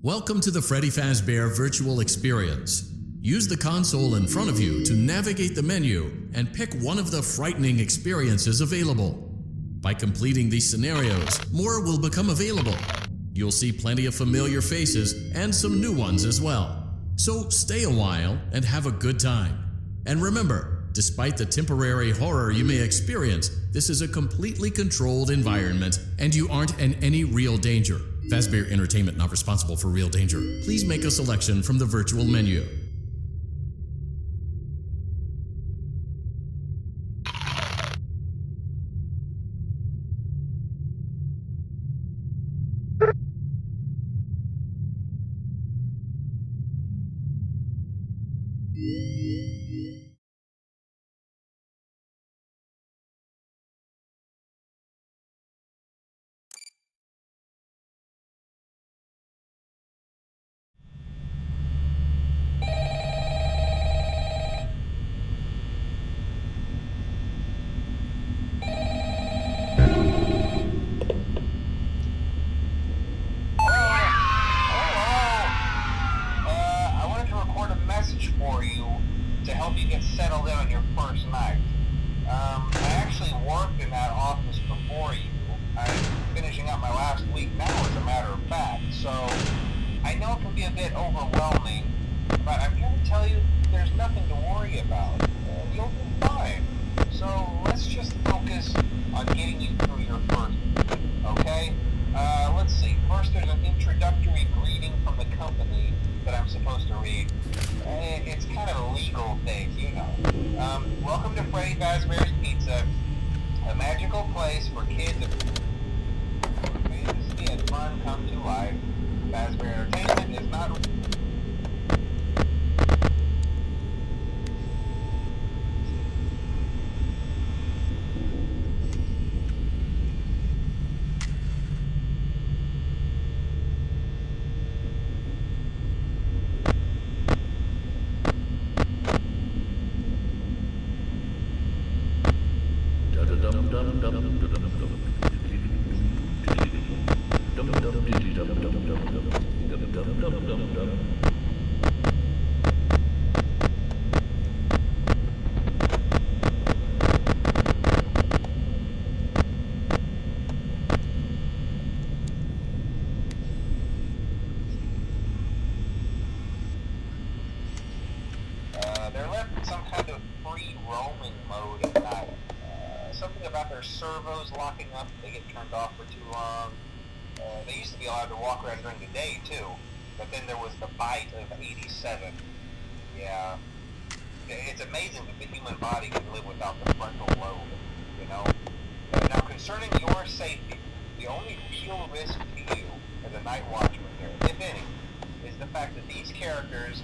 Welcome to the Freddy Fazbear virtual experience. Use the console in front of you to navigate the menu and pick one of the frightening experiences available. By completing these scenarios, more will become available. You'll see plenty of familiar faces and some new ones as well. So stay a while and have a good time. And remember, despite the temporary horror you may experience, this is a completely controlled environment and you aren't in any real danger. Fazbear Entertainment not responsible for real danger. Please make a selection from the virtual menu. For you to help you get settled in on your first night. I actually worked in that office before you. I'm finishing up my last week now, as a matter of fact, so I know it can be a bit overwhelming, but I'm here to tell you there's nothing to worry about. You'll be fine. So let's just focus on getting you through your first week, okay? Let's see. First, there's an introductory greeting from the company that I'm supposed to read. It's kind of a legal thing, you know. Welcome to Freddy Fazbear's Pizza, a magical place for kids of fantasy and fun come to life. Fazbear Entertainment is not... They're left in some kind of free roaming mode at night. Something about their servos locking up if they get turned off for too long. They used to be allowed to walk around during the day too, but then there was the bite of 87. Yeah, it's amazing that the human body can live without the frontal lobe, you know? Now concerning your safety, the only real risk to you as a night watchman here, if any, is the fact that these characters,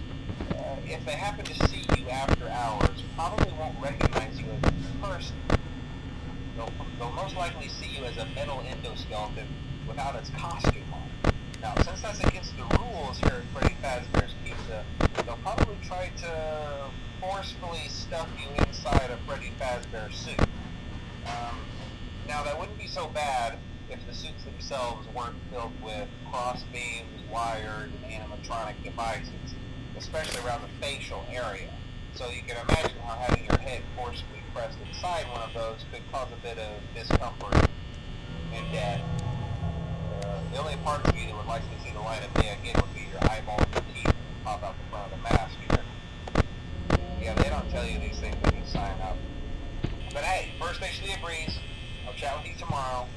if they happen to see you after hours, probably won't recognize you as a person. They'll most likely see you as a metal endoskeleton without its costume on. Now, since that's against the rules here at Freddy Fazbear's Pizza, they'll probably try to forcefully stuff you inside a Freddy Fazbear suit. Now, that wouldn't be so bad if the suits themselves weren't filled with cross beams, wired, and animatronic devices, especially around the facial area. So you can imagine how having your head forcibly pressed inside one of those could cause a bit of discomfort and death. The only parts of you that would likely see the light of day again would be your eyeballs and teeth that pop out the front of the mask here. Yeah, they don't tell you these things when you sign up. But hey, first station of the breeze. I'll chat with you tomorrow.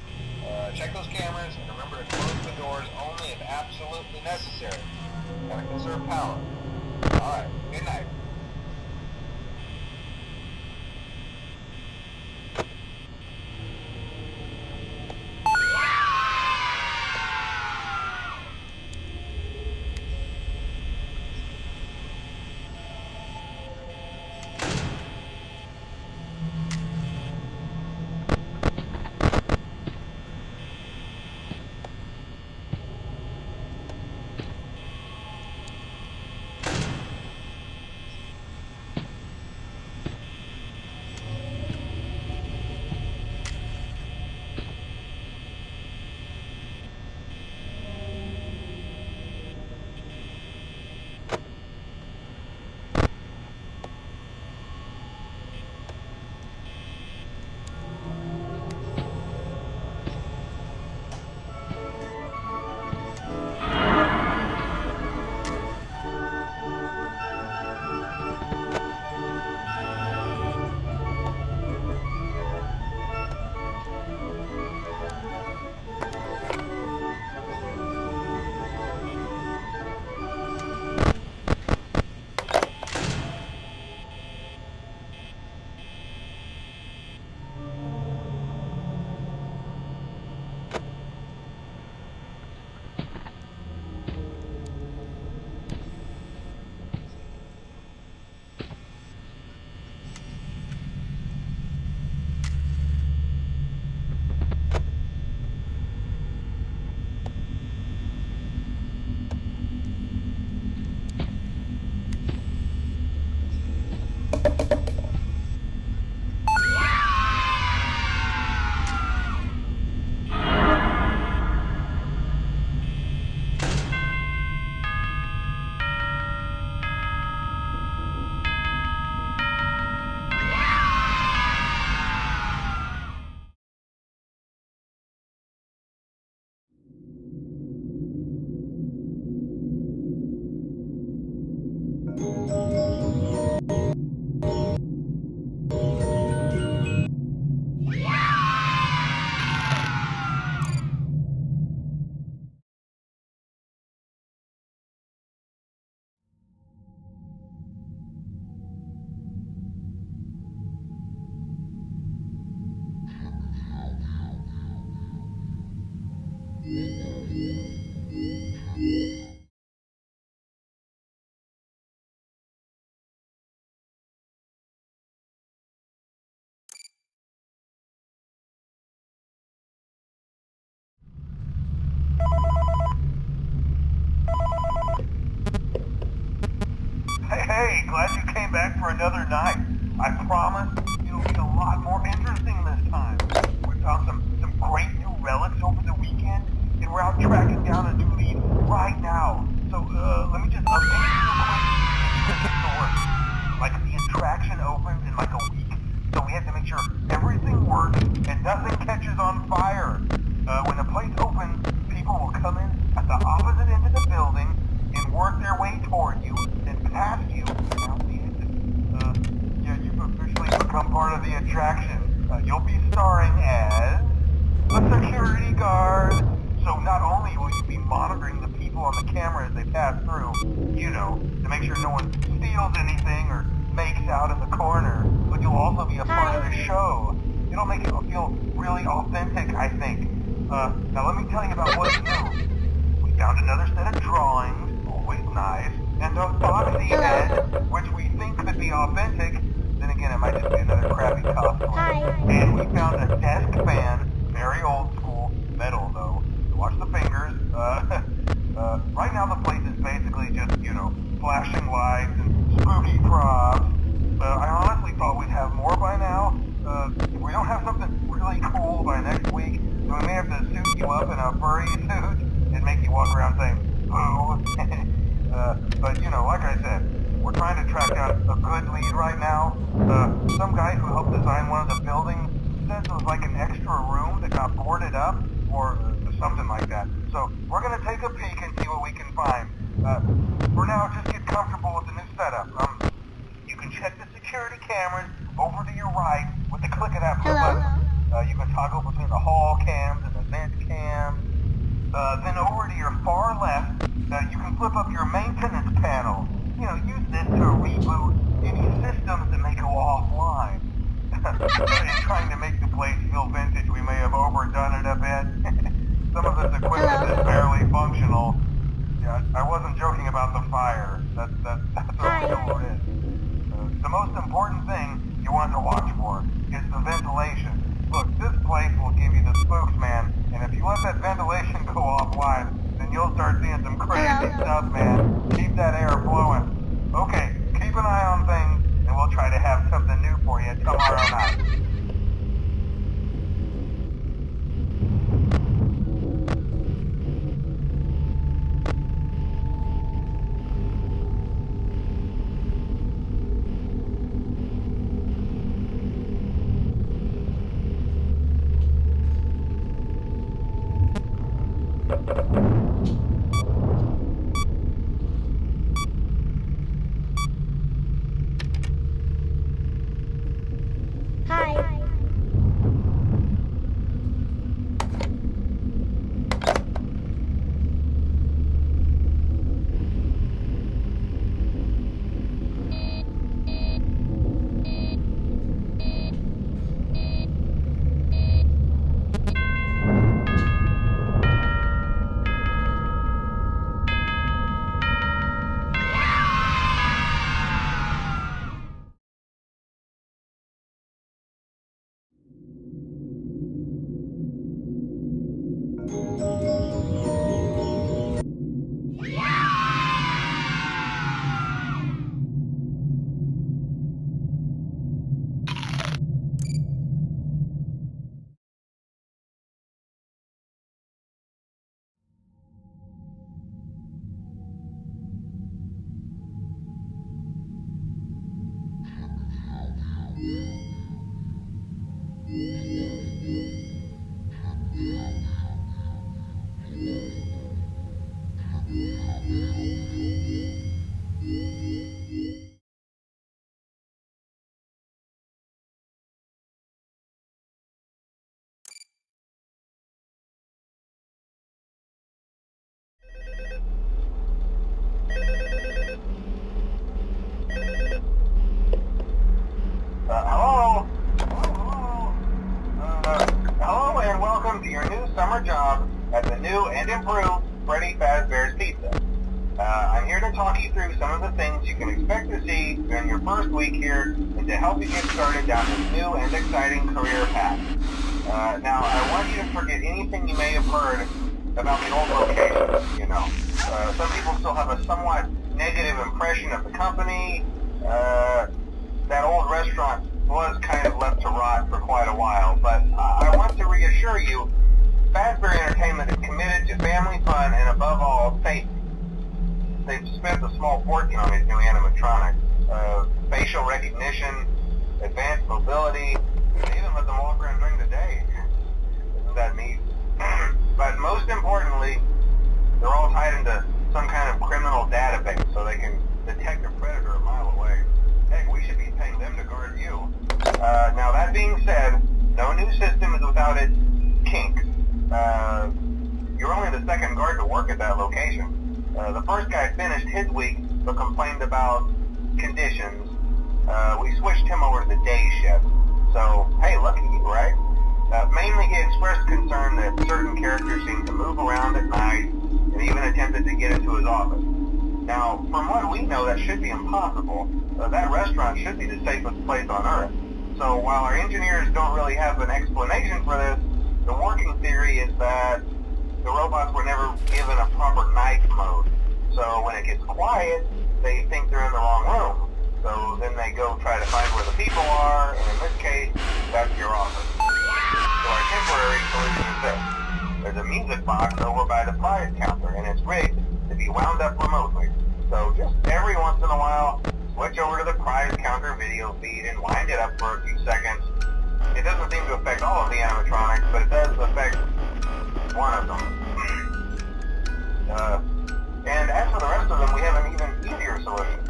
Check those cameras and remember to close the doors only if absolutely necessary. Gotta conserve power. Alright, good night. glad you came back for another night. I promise it'll be a lot more interesting this time. We found some great new relics over the weekend, and we're out tracking down a new lead right now. So, let me just update you real quick and get to work. Like, the attraction opens in like a week, so we have to make sure everything works and nothing catches on fire. When the place opens, people will come in at the opposite end of the building and work their way toward you, then past you, and out the exit. Yeah, you've officially become part of the attraction. You'll be starring as a security guard. So not only will you be monitoring the people on the camera as they pass through, you know, to make sure no one steals anything or makes out in the corner, but you'll also be a part of the show. It'll make it feel really authentic, I think. Now let me tell you about what's new. We found another set of drawings, always nice, and a foxy head, which we think could be authentic. Then again, it might just be another crappy cosplay. And we found a desk fan, very old school, metal though. So watch the fingers. Right now the place is basically just, you know, flashing lights and spooky props. I honestly thought we'd have more by now. If we don't have something really cool by next week, then we may have to suit you up in a furry suit and make you walk around saying, "Boo." But, you know, like I said, we're trying to track down a good lead right now. Some guy who helped design one of the buildings says it was like an extra room that got boarded up, or something like that. So we're going to take a peek and see what we can find. For now, just get comfortable with the new setup. You can check the security cameras over to your right with the click of that blue button. You can toggle between the hall cams and the vent cams. Then over to your far left, you can flip up your maintenance panel. You know, use this to reboot any systems that may go offline. In trying to make the place feel vintage, we may have overdone it a bit. Some of this equipment is barely functional. Yeah, I wasn't joking about the fire. That's what it is. The most important thing you want to watch for is the ventilation. Look, this place will give you the spooks, man, and if you let that ventilation go offline, then you'll start seeing some crazy stuff, man. Keep that air flowing. Okay, keep an eye on things, and we'll try to have something new for you tomorrow night. Job at the new and improved Freddy Fazbear's Pizza. I'm here to talk you through some of the things you can expect to see during your first week here and to help you get started down this new and exciting career path. Now, I want you to forget anything you may have heard about the old location, you know. Some people still have a somewhat negative impression of the company. That old restaurant was kind of left to rot for quite a while, but I want to reassure you, Fazbear Entertainment is committed to family fun and above all, safety. They've spent a small fortune on these new animatronics. Facial recognition, advanced mobility, they even let them walk around during the day. Isn't that neat? But most importantly, they're all tied into some kind of criminal database so they can detect a predator a mile away. Heck, we should be paying them to guard you. Now that being said, no new system is without its kinks. You're only the second guard to work at that location. The first guy finished his week but complained about conditions. We switched him over to the day shift. So, hey, lucky you, right? Mainly he expressed concern that certain characters seemed to move around at night and even attempted to get into his office. Now, from what we know, that should be impossible. That restaurant should be the safest place on Earth. So while our engineers don't really have an explanation for this, the working theory is that the robots were never given a proper night mode. So when it gets quiet, they think they're in the wrong room. So then they go try to find where the people are, and in this case, that's your office. So our temporary solution is this. There's a music box over by the prize counter, and it's rigged to be wound up remotely. So just every once in a while, switch over to the prize counter video feed and wind it up for a few seconds. It doesn't seem to affect all of the animatronics, but it does affect one of them. And as for the rest of them, we have an even easier solution.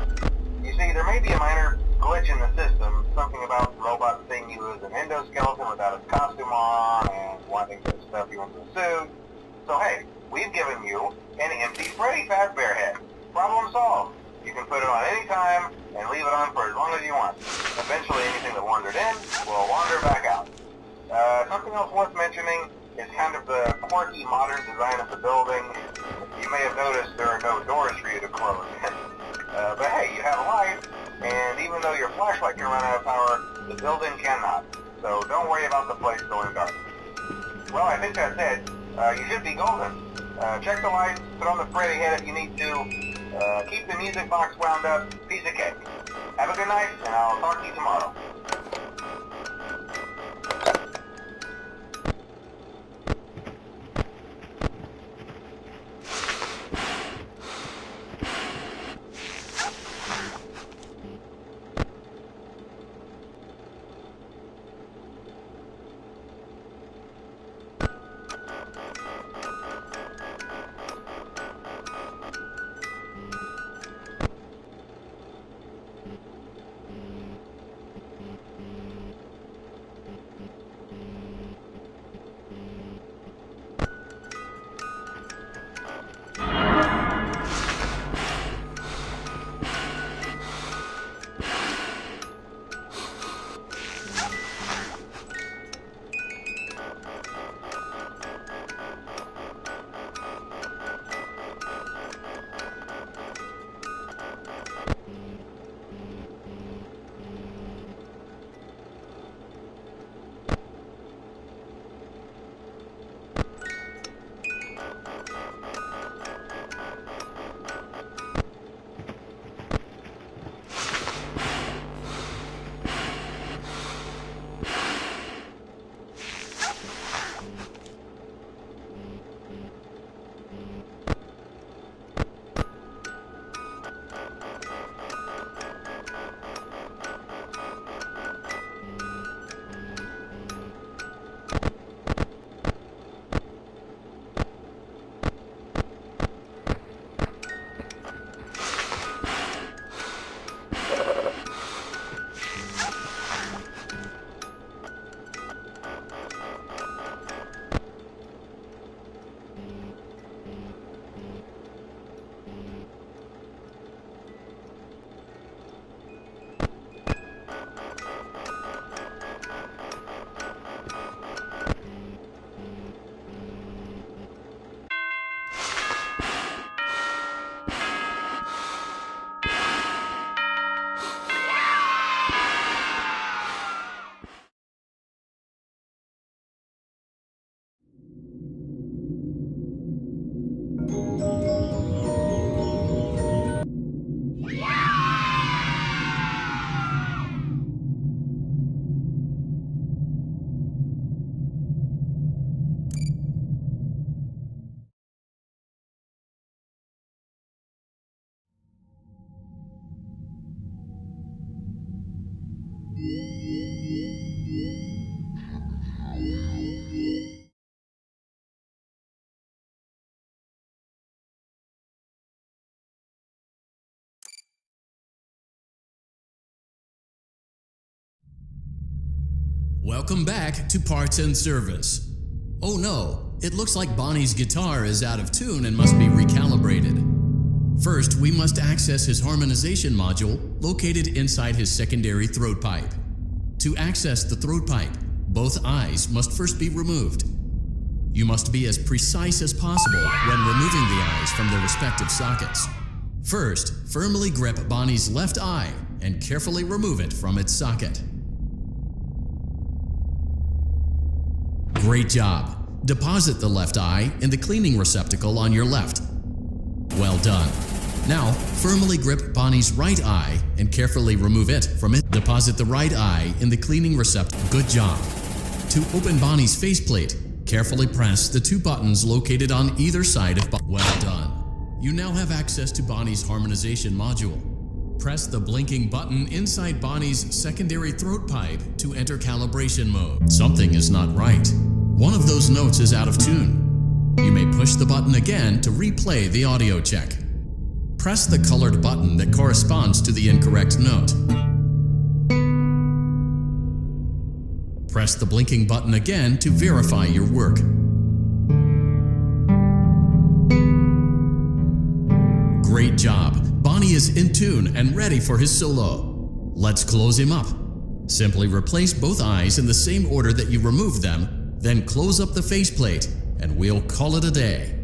You see, there may be a minor glitch in the system, something about the robot seeing you as an endoskeleton without its costume on, and wanting to stuff you into a suit. So hey, we've given you an empty Freddy Fazbear head. Problem solved. You can put it on any time and leave it on for as long as you want. Eventually anything that wandered in will wander back out. Something else worth mentioning is kind of the quirky modern design of the building. You may have noticed there are no doors for you to close. But hey, you have a light, and even though your flashlight can run out of power, the building cannot. So don't worry about the place going dark. Well, I think that's it. You should be golden. Check the lights, put on the Freddy head if you need to. Keep the music box wound up. Piece of cake. Have a good night, and I'll talk to you tomorrow. Welcome back to Parts and Service. Oh no, it looks like Bonnie's guitar is out of tune and must be recalibrated. First, we must access his harmonization module located inside his secondary throat pipe. To access the throat pipe, both eyes must first be removed. You must be as precise as possible when removing the eyes from their respective sockets. First, firmly grip Bonnie's left eye and carefully remove it from its socket. Great job! Deposit the left eye in the cleaning receptacle on your left. Well done. Now, firmly grip Bonnie's right eye and carefully remove it from it. Deposit the right eye in the cleaning receptacle. Good job. To open Bonnie's faceplate, carefully press the two buttons located on either side of Bonnie. Well done. You now have access to Bonnie's harmonization module. Press the blinking button inside Bonnie's secondary throat pipe to enter calibration mode. Something is not right. One of those notes is out of tune. You may push the button again to replay the audio check. Press the colored button that corresponds to the incorrect note. Press the blinking button again to verify your work. Great job! Bonnie is in tune and ready for his solo. Let's close him up. Simply replace both eyes in the same order that you removed them, then close up the faceplate, and we'll call it a day.